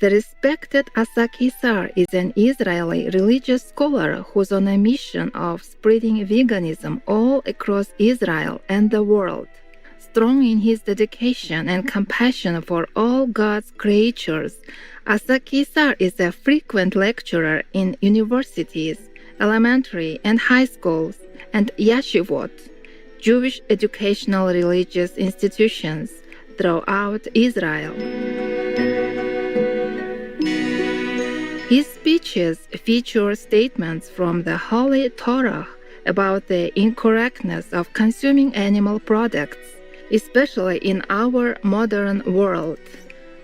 The respected Asa Keisar is an Israeli religious scholar who's on a mission of spreading veganism all across Israel and the world. Strong in his dedication and compassion for all God's creatures, Asa Keisar is a frequent lecturer in universities, elementary and high schools, and yeshivot, Jewish educational religious institutions, throughout Israel. His speeches feature statements from the Holy Torah about the incorrectness of consuming animal products, especially in our modern world.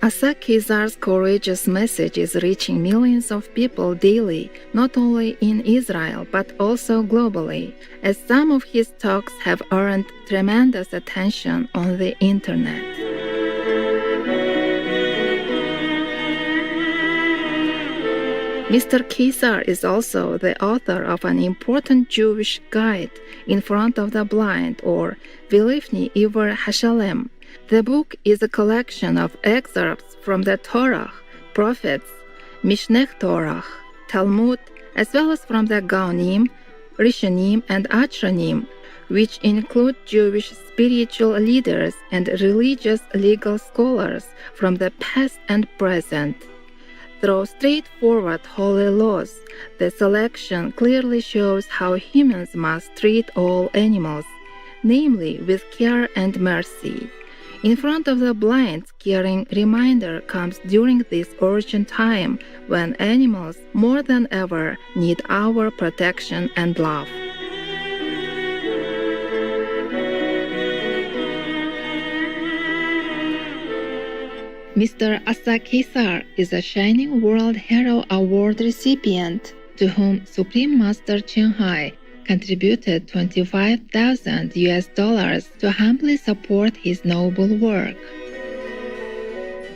Asa Keisar's courageous message is reaching millions of people daily, not only in Israel but also globally, as some of his talks have earned tremendous attention on the internet. Mr. Keisar is also the author of an important Jewish guide, In Front of the Blind, or Vilifni Iver Hashalem. The book is a collection of excerpts from the Torah, prophets, Mishneh Torah, Talmud, as well as from the Gaonim, Rishonim, and Achronim, which include Jewish spiritual leaders and religious legal scholars from the past and present. Through straightforward holy laws, the selection clearly shows how humans must treat all animals, namely with care and mercy. In Front of the Blind's caring reminder comes during this urgent time when animals more than ever need our protection and love. Mr. Asa Keisar is a Shining World Hero Award recipient to whom Supreme Master Ching Hai contributed $25,000 to humbly support his noble work.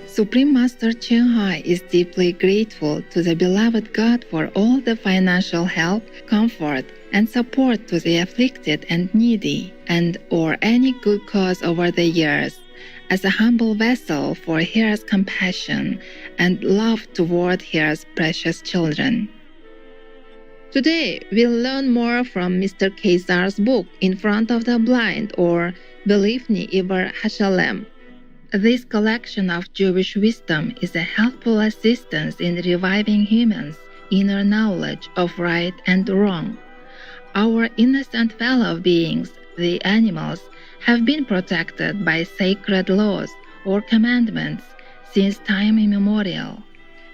Supreme Master Ching Hai is deeply grateful to the beloved God for all the financial help, comfort, and support to the afflicted and needy, and/or any good cause over the years, as a humble vessel for His compassion and love toward His precious children. Today, we'll learn more from Mr. Keisar's book, In Front of the Blind, or Belifni Iber Hashalem. This collection of Jewish wisdom is a helpful assistance in reviving humans' inner knowledge of right and wrong. Our innocent fellow beings, the animals, have been protected by sacred laws or commandments since time immemorial.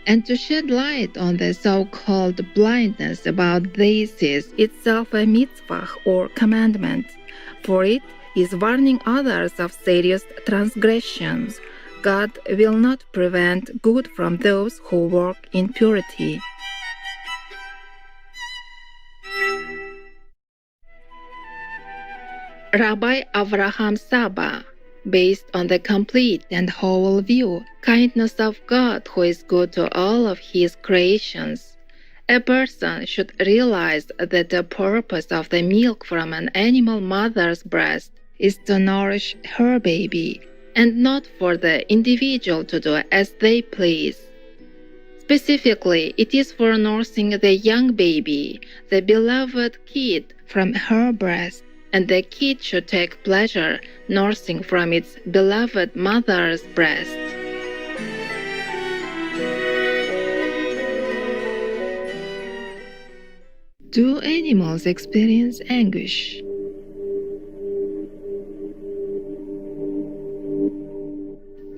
And to shed light on the so-called blindness about this is itself a mitzvah or commandment, for it is warning others of serious transgressions. God will not prevent good from those who walk in purity. Rabbi Avraham Saba, based on the complete and whole view, kindness of God who is good to all of His creations, a person should realize that the purpose of the milk from an animal mother's breast is to nourish her baby, and not for the individual to do as they please. Specifically, it is for nursing the young baby, the beloved kid, from her breast, and the kid should take pleasure nursing from its beloved mother's breast. Do animals experience anguish?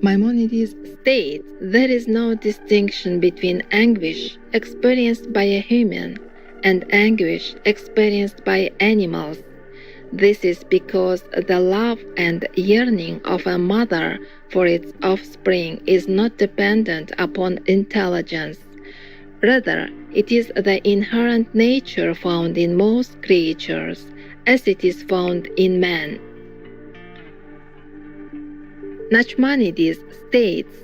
Maimonides states there is no distinction between anguish experienced by a human and anguish experienced by animals. This is because the love and yearning of a mother for its offspring is not dependent upon intelligence. Rather, it is the inherent nature found in most creatures, as it is found in man. Nachmanides states,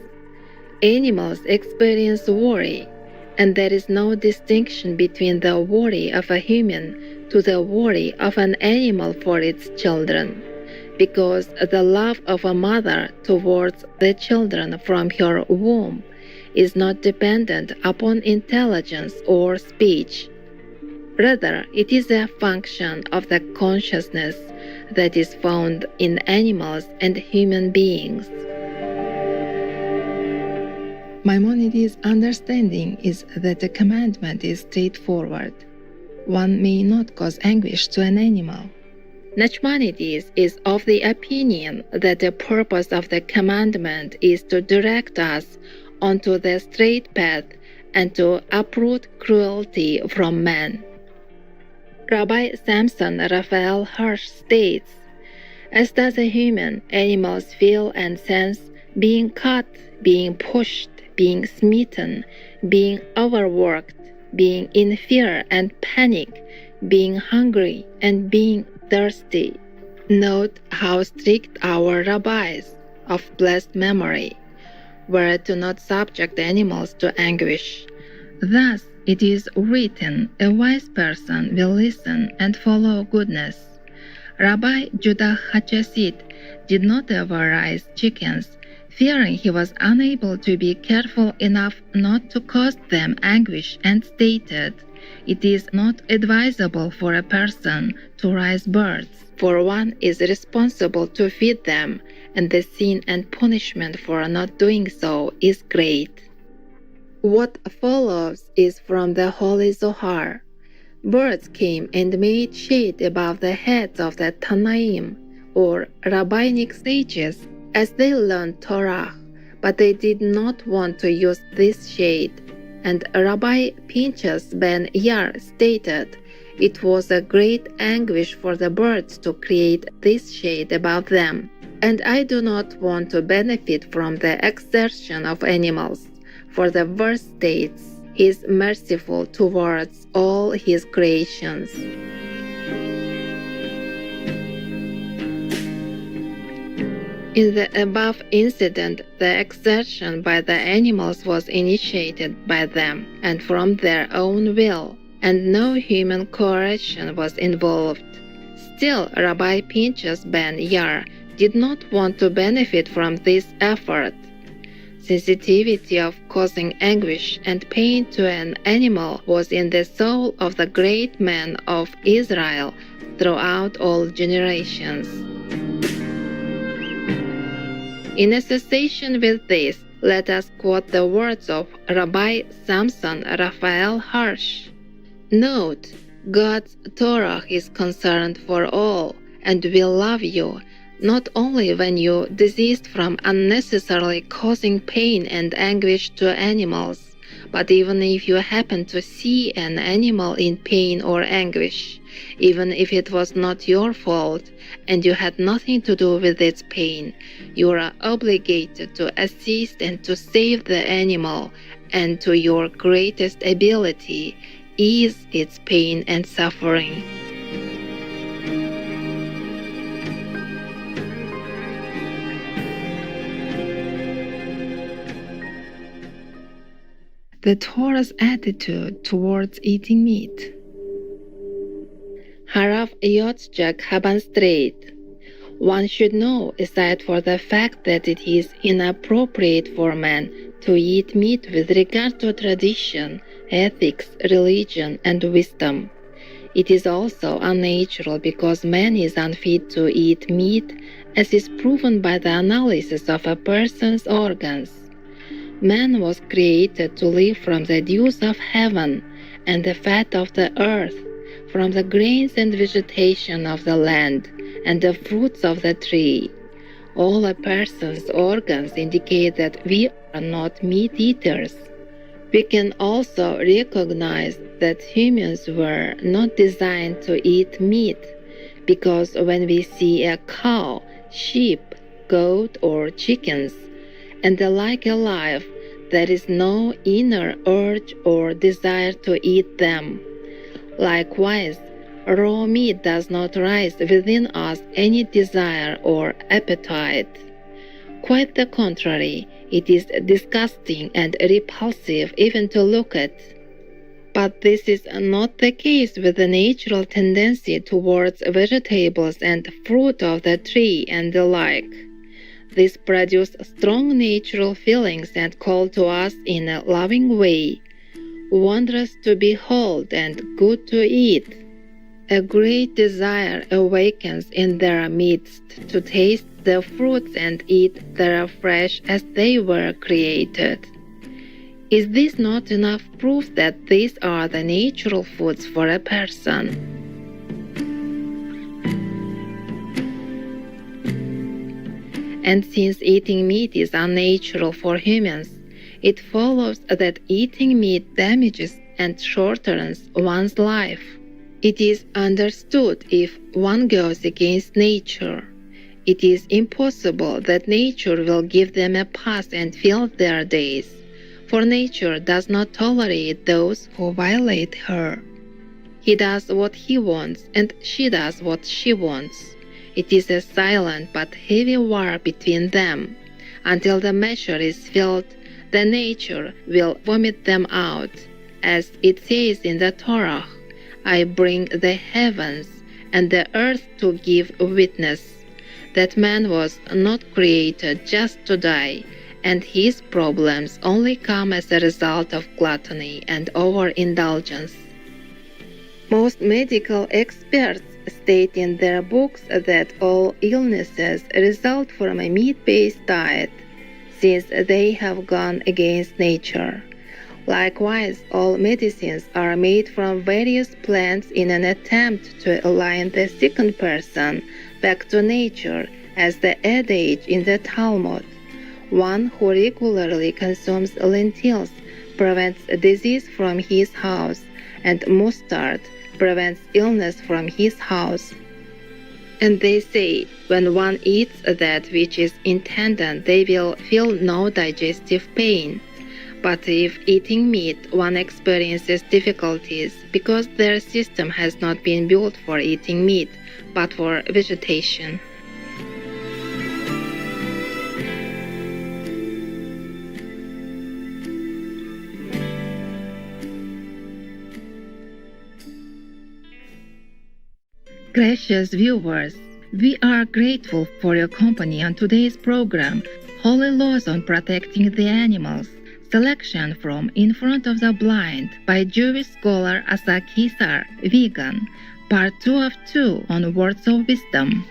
animals experience worry, and there is no distinction between the worry of a human to the worry of an animal for its children, because the love of a mother towards the children from her womb is not dependent upon intelligence or speech. Rather, it is a function of the consciousness that is found in animals and human beings. Maimonides' understanding is that the commandment is straightforward. One may not cause anguish to an animal. Nachmanides is of the opinion that the purpose of the commandment is to direct us onto the straight path and to uproot cruelty from man. Rabbi Samson Raphael Hirsch states, "As does a human, animals feel and sense being cut, being pushed, being smitten, being overworked, being in fear and panic, being hungry and being thirsty." Note how strict our rabbis of blessed memory were to not subject animals to anguish. Thus it is written, "A wise person will listen and follow goodness." Rabbi Judah Hatchassid did not ever raise chickens, fearing he was unable to be careful enough not to cause them anguish, and stated, "It is not advisable for a person to raise birds, for one is responsible to feed them, and the sin and punishment for not doing so is great." What follows is from the Holy Zohar. Birds came and made shade above the heads of the Tanaim, or rabbinic sages, as they learned Torah, but they did not want to use this shade. And Rabbi Pinchas ben Yair stated, "It was a great anguish for the birds to create this shade above them, and I do not want to benefit from the exertion of animals." For the verse states, "He is merciful towards all his creations." In the above incident, the exertion by the animals was initiated by them and from their own will, and no human coercion was involved. Still, Rabbi Pinchas ben Yair did not want to benefit from this effort. Sensitivity of causing anguish and pain to an animal was in the soul of the great men of Israel throughout all generations. In association with this, let us quote the words of Rabbi Samson Raphael Hirsch. Note, God's Torah is concerned for all and will love you, not only when you desist from unnecessarily causing pain and anguish to animals, but even if you happen to see an animal in pain or anguish, even if it was not your fault and you had nothing to do with its pain, you are obligated to assist and to save the animal, and to your greatest ability, ease its pain and suffering. The Torah's attitude towards eating meat. Harav Yotzjak Habanstreit. One should know, aside for the fact that it is inappropriate for man to eat meat with regard to tradition, ethics, religion, and wisdom. It is also unnatural because man is unfit to eat meat, as is proven by the analysis of a person's organs. Man was created to live from the dews of heaven and the fat of the earth, from the grains and vegetation of the land, and the fruits of the tree. All a person's organs indicate that we are not meat eaters. We can also recognize that humans were not designed to eat meat, because when we see a cow, sheep, goat, or chickens, and the like alive, there is no inner urge or desire to eat them. Likewise, raw meat does not rise within us any desire or appetite. Quite the contrary, it is disgusting and repulsive even to look at. But this is not the case with the natural tendency towards vegetables and fruit of the tree and the like. This produces strong natural feelings and call to us in a loving way, wondrous to behold and good to eat. A great desire awakens in their midst to taste the fruits and eat their fresh as they were created. Is this not enough proof that these are the natural foods for a person? And since eating meat is unnatural for humans, it follows that eating meat damages and shortens one's life. It is understood if one goes against nature. It is impossible that nature will give them a pass and fill their days, for nature does not tolerate those who violate her. He does what he wants, and she does what she wants. It is a silent but heavy war between them. Until the measure is filled, the nature will vomit them out. As it says in the Torah, I bring the heavens and the earth to give witness that man was not created just to die, and his problems only come as a result of gluttony and overindulgence. Most medical experts state in their books that all illnesses result from a meat-based diet, since they have gone against nature. Likewise, all medicines are made from various plants in an attempt to align the sickened person back to nature, as the adage in the Talmud. One who regularly consumes lentils prevents disease from his house, and mustard prevents illness from his house. And they say, when one eats that which is intended, they will feel no digestive pain. But if eating meat, one experiences difficulties because their system has not been built for eating meat, but for vegetation. Gracious viewers, we are grateful for your company on today's program, Holy Laws on Protecting the Animals, selection from In Front of the Blind by Jewish scholar Keisar, vegan, part 2 of 2 on Words of Wisdom.